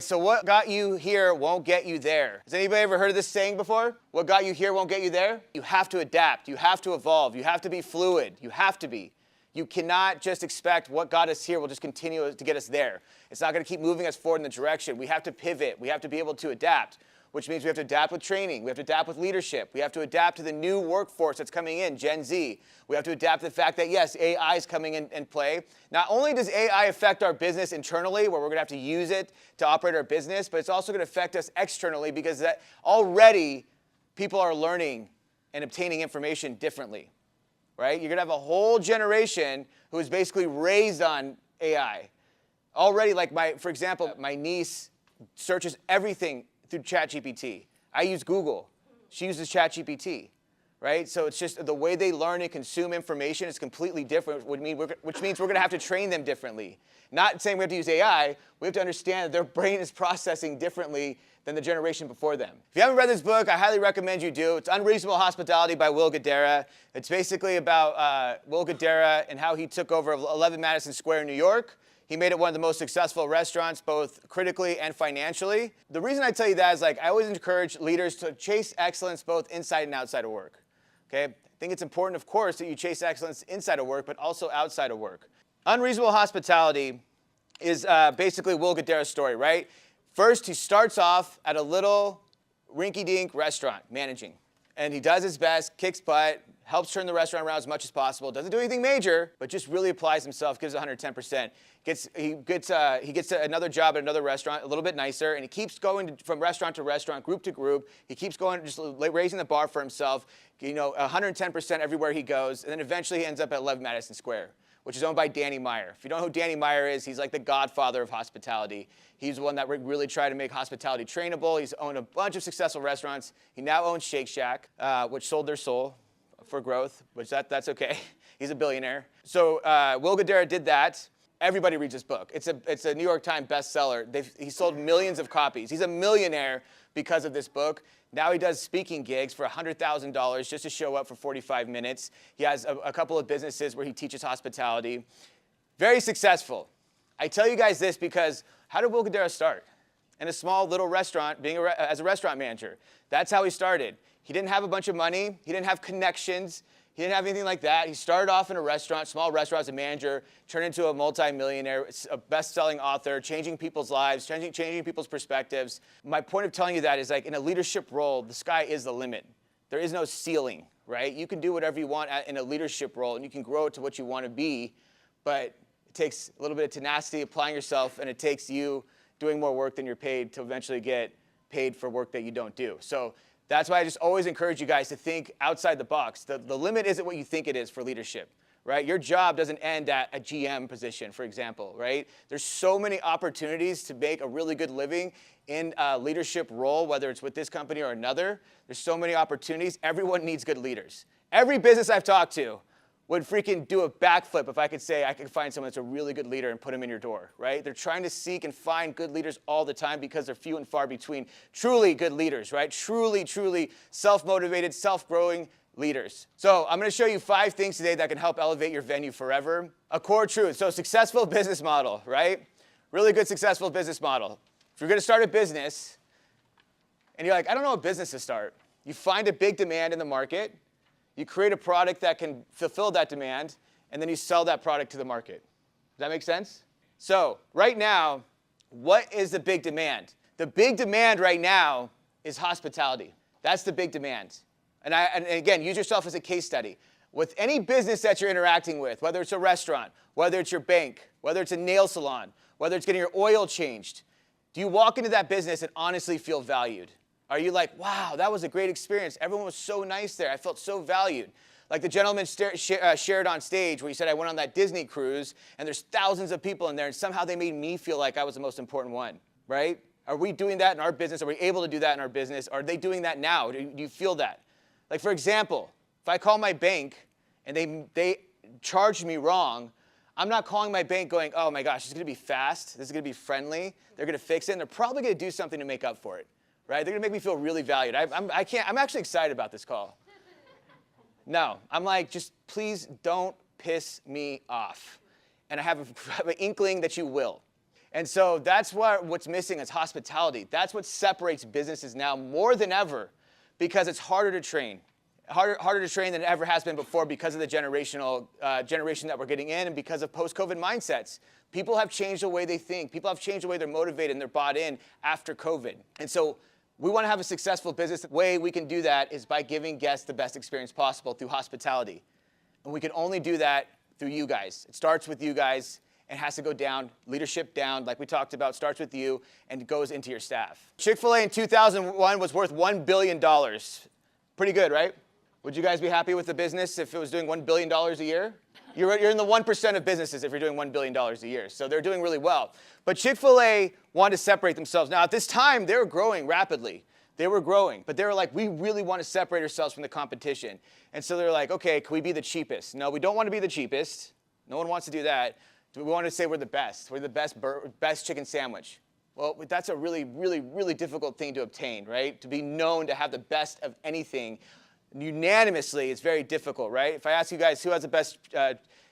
so what got you here won't get you there. Has anybody ever heard of this saying before? What got you here won't get you there? You have to adapt. You have to evolve. You have to be fluid. You have to be. You cannot just expect what got us here will just continue to get us there. It's not going to keep moving us forward in the direction. We have to pivot. We have to be able to adapt, which means we have to adapt with training. We have to adapt with leadership. We have to adapt to the new workforce that's coming in, Gen Z. We have to adapt to the fact that, yes, AI is coming in play. Not only does AI affect our business internally, where we're going to have to use it to operate our business, but it's also going to affect us externally because that already people are learning and obtaining information differently, right? You're going to have a whole generation who is basically raised on AI. Already, like for example, my niece searches everything through ChatGPT. I use Google. She uses ChatGPT, right? So it's just the way they learn and consume information is completely different, which means we're going to have to train them differently. Not saying we have to use AI. We have to understand that their brain is processing differently than the generation before them. If you haven't read this book, I highly recommend you do. It's Unreasonable Hospitality by Will Guidara. It's basically about Will Guidara and how he took over 11 Madison Square in New York. He made it one of the most successful restaurants, both critically and financially. The reason I tell you that is I always encourage leaders to chase excellence both inside and outside of work. Okay? I think it's important, of course, that you chase excellence inside of work, but also outside of work. Unreasonable Hospitality is basically Will Guidara's story, right? First, he starts off at a little rinky-dink restaurant managing. And he does his best, kicks butt, helps turn the restaurant around as much as possible, doesn't do anything major, but just really applies himself, gives 110%. He gets another job at another restaurant, a little bit nicer, and he keeps going from restaurant to restaurant, group to group. He keeps going, just raising the bar for himself, 110% everywhere he goes, and then eventually he ends up at 11 Madison Square, which is owned by Danny Meyer. If you don't know who Danny Meyer is, he's like the godfather of hospitality. He's the one that really tried to make hospitality trainable. He's owned a bunch of successful restaurants. He now owns Shake Shack, which sold their soul for growth, which that's okay. He's a billionaire. So Will Guidara did that. Everybody reads this book. It's a New York Times bestseller. He sold millions of copies. He's a millionaire because of this book. Now he does speaking gigs for $100,000 just to show up for 45 minutes. He has a couple of businesses where he teaches hospitality. Very successful. I tell you guys this because how did Will Guidara start? In a small little restaurant, as a restaurant manager. That's how he started. He didn't have a bunch of money. He didn't have connections. He didn't have anything like that. He started off in a restaurant, small restaurant as a manager, turned into a multimillionaire, a best-selling author, changing people's lives, changing people's perspectives. My point of telling you that is in a leadership role, the sky is the limit. There is no ceiling, right? You can do whatever you want in a leadership role, and you can grow to what you want to be, but it takes a little bit of tenacity, applying yourself, and it takes you doing more work than you're paid to eventually get paid for work that you don't do. So that's why I just always encourage you guys to think outside the box. The limit isn't what you think it is for leadership, right? Your job doesn't end at a GM position, for example, right? There's so many opportunities to make a really good living in a leadership role, whether it's with this company or another. There's so many opportunities. Everyone needs good leaders. Every business I've talked to would freaking do a backflip if I could say I could find someone that's a really good leader and put him in your door, right? They're trying to seek and find good leaders all the time because they're few and far between. Truly good leaders, right? Truly, truly self-motivated, self-growing leaders. So I'm going to show you 5 things today that can help elevate your venue forever. A core truth. So successful business model, right? Really good successful business model. If you're going to start a business and you're like, I don't know what business to start. You find a big demand in the market. You create a product that can fulfill that demand, and then you sell that product to the market. Does that make sense? So right now, what is the big demand? The big demand right now is hospitality. That's the big demand. And again, use yourself as a case study. With any business that you're interacting with, whether it's a restaurant, whether it's your bank, whether it's a nail salon, whether it's getting your oil changed, do you walk into that business and honestly feel valued? Are you like, wow, that was a great experience. Everyone was so nice there. I felt so valued. Like the gentleman shared on stage where he said, I went on that Disney cruise, and there's thousands of people in there, and somehow they made me feel like I was the most important one, right? Are we doing that in our business? Are we able to do that in our business? Are they doing that now? Do you feel that? Like, for example, if I call my bank and they charged me wrong, I'm not calling my bank going, oh my gosh, this is going to be fast. This is going to be friendly. They're going to fix it, and they're probably going to do something to make up for it. Right? They're going to make me feel really valued. I'm actually excited about this call. No, I'm like, just please don't piss me off. And I have an inkling that you will. And so that's what's missing is hospitality. That's what separates businesses now more than ever, because it's harder to train. Harder to train than it ever has been before because of the generation that we're getting in and because of post-COVID mindsets. People have changed the way they think. People have changed the way they're motivated and they're bought in after COVID. And so we want to have a successful business. The way we can do that is by giving guests the best experience possible through hospitality. And we can only do that through you guys. It starts with you guys and has to go down, leadership down, like we talked about, starts with you and goes into your staff. Chick-fil-A in 2001 was worth $1 billion. Pretty good, right? Would you guys be happy with the business if it was doing $1 billion a year? You're in the 1% of businesses if you're doing $1 billion a year. So they're doing really well. But Chick-fil-A wanted to separate themselves. Now, at this time, they were growing rapidly. They were growing. But they were like, we really want to separate ourselves from the competition. And so they're like, okay, can we be the cheapest? No, we don't want to be the cheapest. No one wants to do that. We want to say we're the best. We're the best chicken sandwich. Well, that's a really, really, really difficult thing to obtain, right? To be known to have the best of anything unanimously, it's very difficult, right? If I ask you guys who has the best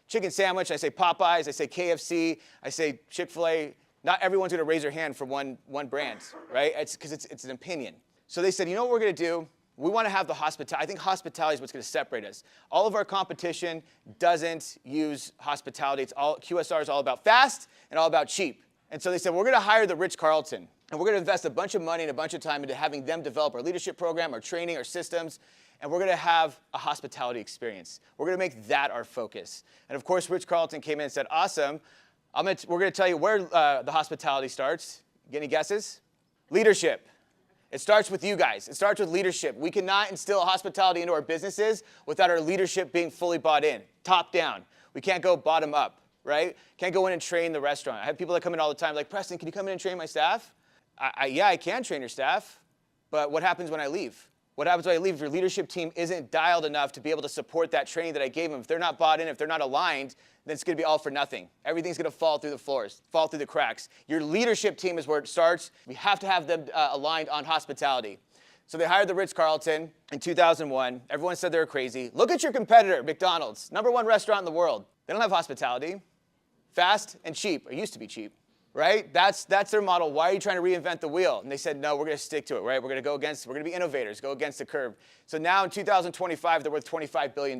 chicken sandwich, I say Popeyes, I say KFC, I say Chick-fil-A. Not everyone's going to raise their hand for one brand, right? It's because it's an opinion. So they said, you know what we're going to do? We want to have the hospitality. I think hospitality is what's going to separate us. All of our competition doesn't use hospitality. QSR is all about fast and all about cheap. And so they said, we're going to hire the Ritz-Carlton, and we're going to invest a bunch of money and a bunch of time into having them develop our leadership program, our training, our systems, and we're going to have a hospitality experience. We're going to make that our focus. And of course, Ritz-Carlton came in and said, awesome. We're going to tell you where the hospitality starts. Get any guesses? Leadership. It starts with you guys. It starts with leadership. We cannot instill hospitality into our businesses without our leadership being fully bought in, top down. We can't go bottom up, right? Can't go in and train the restaurant. I have people that come in all the time like, Preston, can you come in and train my staff? Yeah, I can train your staff, but what happens when I leave? What happens when I leave if your leadership team isn't dialed enough to be able to support that training that I gave them? If they're not bought in, if they're not aligned, then it's going to be all for nothing. Everything's going to fall through the floors, fall through the cracks. Your leadership team is where it starts. We have to have them aligned on hospitality. So they hired the Ritz-Carlton in 2001. Everyone said they were crazy. Look at your competitor, McDonald's, #1 restaurant in the world. They don't have hospitality. Fast and cheap, or used to be cheap. Right? That's their model. Why are you trying to reinvent the wheel? And they said, no, we're going to stick to it, right? We're going to be innovators, go against the curve. So now in 2025, they're worth $25 billion.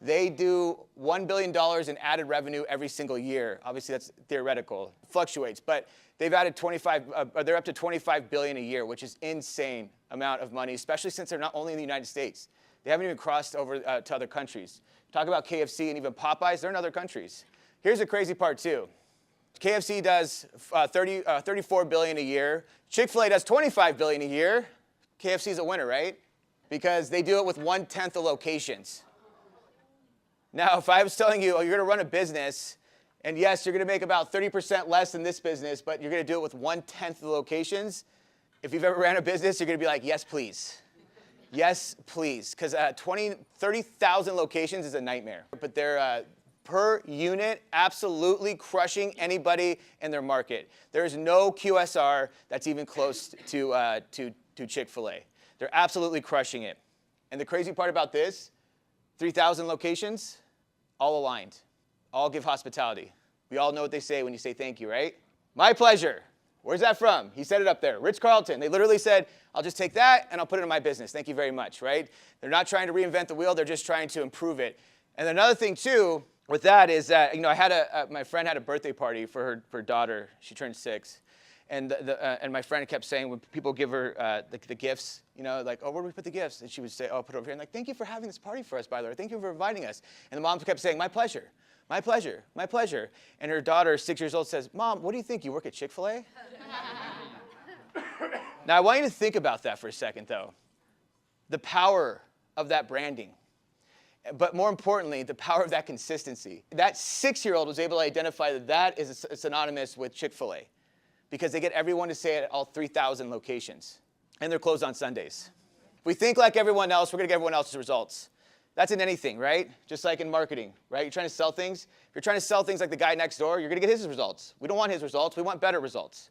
They do $1 billion in added revenue every single year. Obviously, that's theoretical. It fluctates. But they've added they're up to $25 billion a year, which is insane amount of money, especially since they're not only in the United States. They haven't even crossed over to other countries. Talk about KFC and even Popeyes, they're in other countries. Here's the crazy part, too. KFC does $34 billion a year. Chick-fil-A does $25 billion a year. KFC's a winner, right? Because they do it with 1/10 of locations. Now, if I was telling you, oh, you're going to run a business, and yes, you're going to make about 30% less than this business, but you're going to do it with 1/10 of the locations, if you've ever ran a business, you're going to be like, yes, please. Yes, please. Because 30,000 locations is a nightmare. But they're per unit, absolutely crushing anybody in their market. There is no QSR that's even close to Chick-fil-A. They're absolutely crushing it. And the crazy part about this, 3,000 locations, all aligned, all give hospitality. We all know what they say when you say thank you, right? My pleasure. Where's that from? He said it up there. Ritz-Carlton. They literally said, I'll just take that and I'll put it in my business. Thank you very much, right? They're not trying to reinvent the wheel. They're just trying to improve it. And another thing, too, with that is that, I had my friend had a birthday party for her daughter. She turned 6. And my friend kept saying when people give her the gifts, like, oh, where do we put the gifts? And she would say, oh, put it over here. And like, thank you for having this party for us, by the way. Thank you for inviting us. And the mom kept saying, my pleasure, my pleasure, my pleasure. And her daughter, 6 years old, says, Mom, what do you think? You work at Chick-fil-A? Now, I want you to think about that for a second, though. The power of that branding. But more importantly, the power of that consistency. That 6-year-old was able to identify that is synonymous with Chick-fil-A because they get everyone to say it at all 3,000 locations. And they're closed on Sundays. If we think like everyone else, we're going to get everyone else's results. That's in anything, right? Just like in marketing, right? You're trying to sell things. If you're trying to sell things like the guy next door, you're going to get his results. We don't want his results. We want better results.